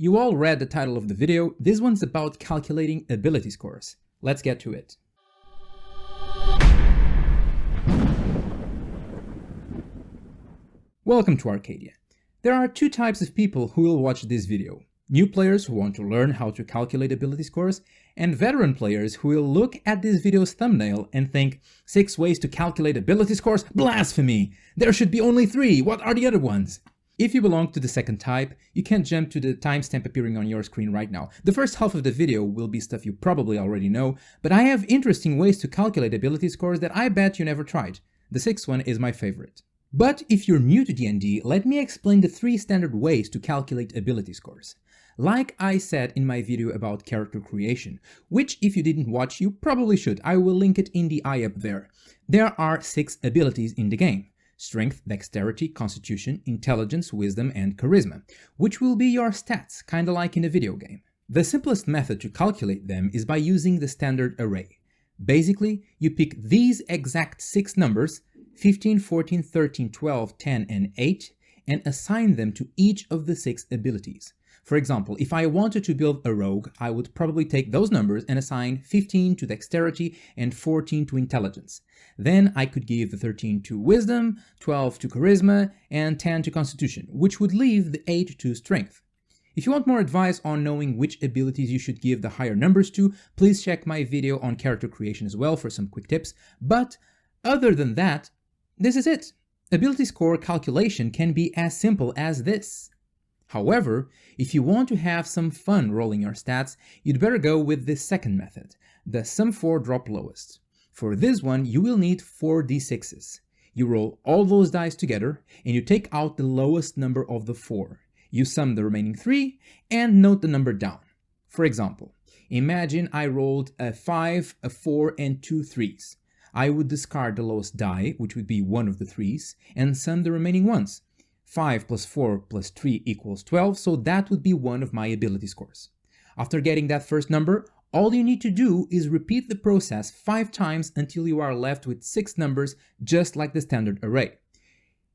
You all read the title of the video. This one's about calculating ability scores. Let's get to it. Welcome to Arcadian. There are two types of people who will watch this video. New players who want to learn how to calculate ability scores, and veteran players who will look at this video's thumbnail and think, 6 ways to calculate ability scores? Blasphemy! There should be only 3, what are the other ones? If you belong to the second type, you can jump to the timestamp appearing on your screen right now. The first half of the video will be stuff you probably already know, but I have interesting ways to calculate ability scores that I bet you never tried. The sixth one is my favorite. But if you're new to D&D, let me explain the 3 standard ways to calculate ability scores. Like I said in my video about character creation, which if you didn't watch, you probably should. I will link it in the eye up there. There are 6 abilities in the game: Strength, Dexterity, Constitution, Intelligence, Wisdom, and Charisma, which will be your stats, kinda like in a video game. The simplest method to calculate them is by using the standard array. Basically, you pick these exact 6 numbers, 15, 14, 13, 12, 10, and 8, and assign them to each of the 6 abilities. For example, if I wanted to build a rogue, I would probably take those numbers and assign 15 to Dexterity and 14 to Intelligence. Then I could give the 13 to Wisdom, 12 to Charisma, and 10 to Constitution, which would leave the 8 to Strength. If you want more advice on knowing which abilities you should give the higher numbers to, please check my video on character creation as well for some quick tips. But other than that, this is it. Ability score calculation can be as simple as this. However, if you want to have some fun rolling your stats, you'd better go with the second method, the sum 4 drop lowest. For this one, you will need 4 d6s. You roll all those dice together, and you take out the lowest number of the 4. You sum the remaining 3, and note the number down. For example, imagine I rolled a 5, a 4, and 2 3s. I would discard the lowest die, which would be one of the 3s, and sum the remaining ones. 5 plus 4 plus 3 equals 12, so that would be one of my ability scores. After getting that first number, all you need to do is repeat the process 5 times until you are left with 6 numbers, just like the standard array.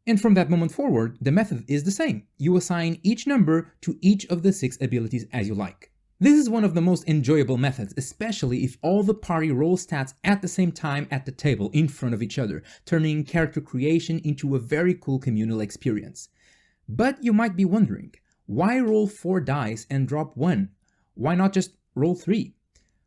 And from that moment forward, the method is the same. You assign each number to each of the 6 abilities as you like. This is one of the most enjoyable methods, especially if all the party roll stats at the same time at the table in front of each other, turning character creation into a very cool communal experience. But you might be wondering, why roll 4 dice and drop 1? Why not just roll 3?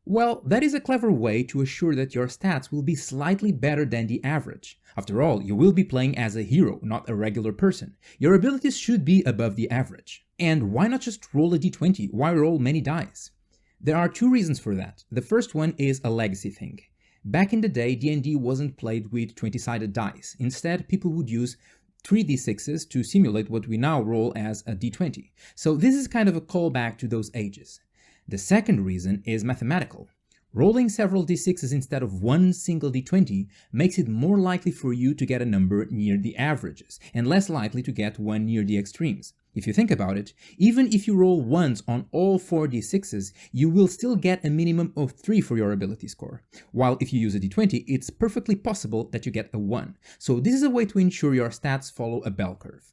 Well, that is a clever way to assure that your stats will be slightly better than the average. After all, you will be playing as a hero, not a regular person. Your abilities should be above the average. And why not just roll a d20? Why roll many dice? There are 2 reasons for that. The first one is a legacy thing. Back in the day, D&D wasn't played with 20-sided dice. Instead, people would use 3d6s to simulate what we now roll as a d20. So this is kind of a callback to those ages. The second reason is mathematical. Rolling several d6s instead of one single d20 makes it more likely for you to get a number near the averages, and less likely to get one near the extremes. If you think about it, even if you roll ones on all 4 d6s, you will still get a minimum of 3 for your ability score. While if you use a d20, it's perfectly possible that you get a 1. So this is a way to ensure your stats follow a bell curve.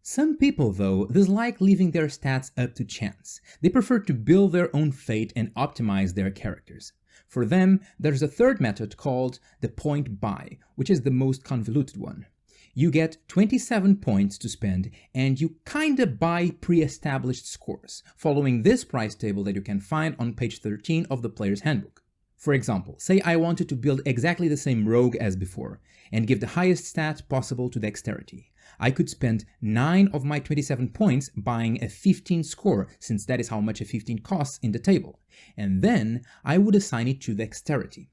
Some people, though, dislike leaving their stats up to chance. They prefer to build their own fate and optimize their characters. For them, there's a third method called the point buy, which is the most convoluted one. You get 27 points to spend, and you kinda buy pre-established scores, following this price table that you can find on page 13 of the player's handbook. For example, say I wanted to build exactly the same rogue as before, and give the highest stat possible to Dexterity. I could spend 9 of my 27 points buying a 15 score, since that is how much a 15 costs in the table, and then I would assign it to Dexterity.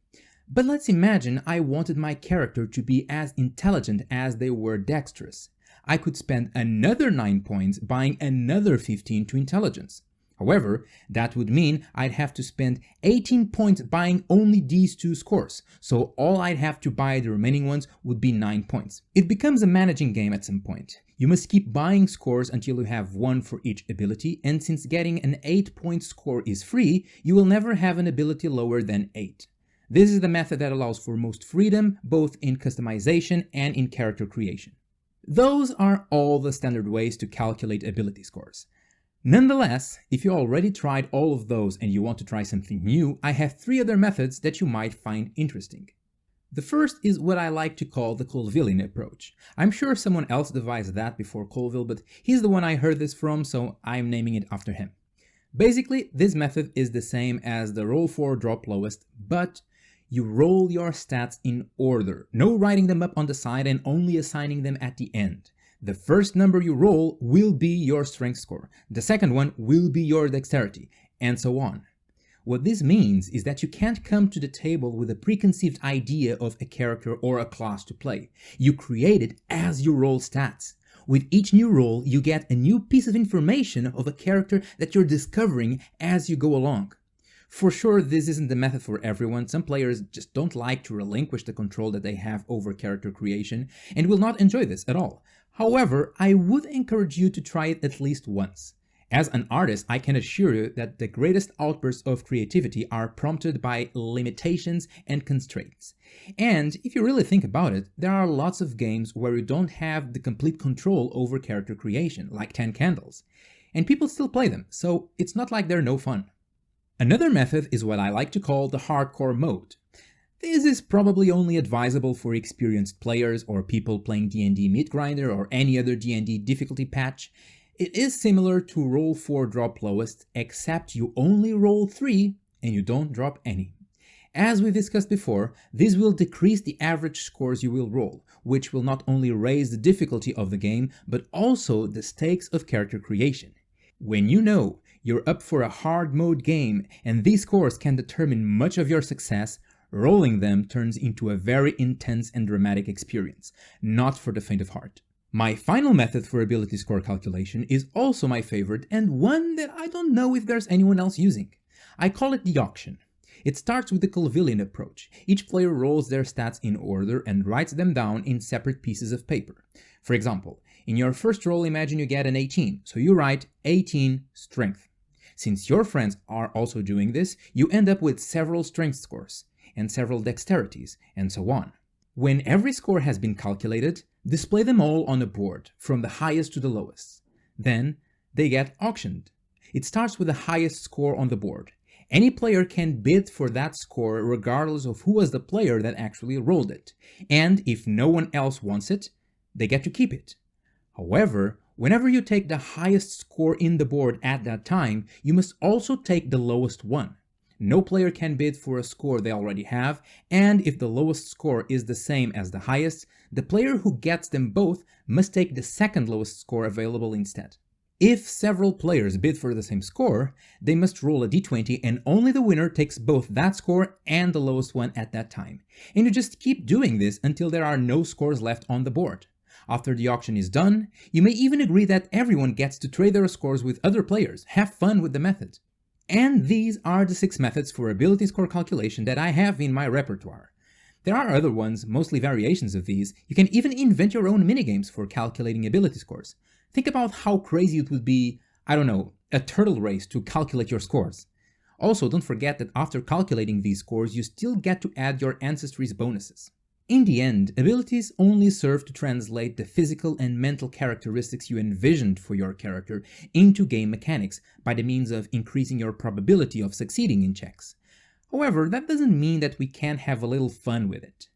But let's imagine I wanted my character to be as intelligent as they were dexterous. I could spend another 9 points buying another 15 to Intelligence. However, that would mean I'd have to spend 18 points buying only these 2 scores, so all I'd have to buy the remaining ones would be 9 points. It becomes a managing game at some point. You must keep buying scores until you have 1 for each ability, and since getting an 8-point score is free, you will never have an ability lower than 8. This is the method that allows for most freedom, both in customization and in character creation. Those are all the standard ways to calculate ability scores. Nonetheless, if you already tried all of those and you want to try something new, I have 3 other methods that you might find interesting. The first is what I like to call the Colvillian approach. I'm sure someone else devised that before Colville, but he's the one I heard this from, so I'm naming it after him. Basically, this method is the same as the roll for drop lowest, but you roll your stats in order, no writing them up on the side and only assigning them at the end. The first number you roll will be your strength score, the second one will be your dexterity, and so on. What this means is that you can't come to the table with a preconceived idea of a character or a class to play. You create it as you roll stats. With each new roll, you get a new piece of information of a character that you're discovering as you go along. For sure, this isn't the method for everyone. Some players just don't like to relinquish the control that they have over character creation and will not enjoy this at all. However, I would encourage you to try it at least once. As an artist, I can assure you that the greatest outbursts of creativity are prompted by limitations and constraints. And if you really think about it, there are lots of games where you don't have the complete control over character creation, like 10 Candles. And people still play them, so it's not like they're no fun. Another method is what I like to call the hardcore mode. This is probably only advisable for experienced players or people playing D&D Meat Grinder or any other D&D difficulty patch. It is similar to roll for drop lowest, except you only roll 3 and you don't drop any. As we discussed before, this will decrease the average scores you will roll, which will not only raise the difficulty of the game, but also the stakes of character creation. When you know you're up for a hard mode game and these scores can determine much of your success, rolling them turns into a very intense and dramatic experience, not for the faint of heart. My final method for ability score calculation is also my favorite and one that I don't know if there's anyone else using. I call it the auction. It starts with the Colvillian approach. Each player rolls their stats in order and writes them down in separate pieces of paper. For example, in your first roll, imagine you get an 18, so you write 18 strength. Since your friends are also doing this, you end up with several strength scores and several dexterities and so on. When every score has been calculated, display them all on a board, from the highest to the lowest. Then, they get auctioned. It starts with the highest score on the board. Any player can bid for that score regardless of who was the player that actually rolled it. And if no one else wants it, they get to keep it. However, whenever you take the highest score in the board at that time, you must also take the lowest one. No player can bid for a score they already have, and if the lowest score is the same as the highest, the player who gets them both must take the second lowest score available instead. If several players bid for the same score, they must roll a d20 and only the winner takes both that score and the lowest one at that time. And you just keep doing this until there are no scores left on the board. After the auction is done, you may even agree that everyone gets to trade their scores with other players. Have fun with the method. And these are the 6 methods for ability score calculation that I have in my repertoire. There are other ones, mostly variations of these. You can even invent your own minigames for calculating ability scores. Think about how crazy it would be, I don't know, a turtle race to calculate your scores. Also, don't forget that after calculating these scores, you still get to add your ancestry's bonuses. In the end, abilities only serve to translate the physical and mental characteristics you envisioned for your character into game mechanics by the means of increasing your probability of succeeding in checks. However, that doesn't mean that we can't have a little fun with it.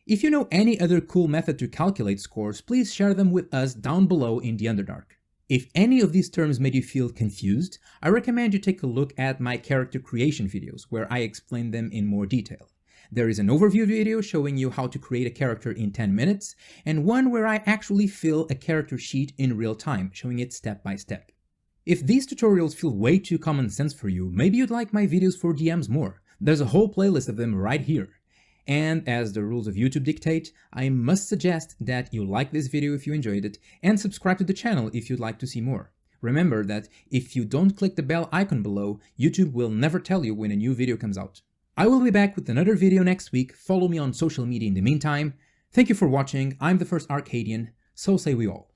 If you know any other cool method to calculate scores, please share them with us down below in the Underdark. If any of these terms made you feel confused, I recommend you take a look at my character creation videos, where I explain them in more detail. There is an overview video showing you how to create a character in 10 minutes, and one where I actually fill a character sheet in real time, showing it step by step. If these tutorials feel way too common sense for you, maybe you'd like my videos for DMs more. There's a whole playlist of them right here. And as the rules of YouTube dictate, I must suggest that you like this video if you enjoyed it, and subscribe to the channel if you'd like to see more. Remember that if you don't click the bell icon below, YouTube will never tell you when a new video comes out. I will be back with another video next week. Follow me on social media in the meantime. Thank you for watching. I'm the first Arcadian, so say we all.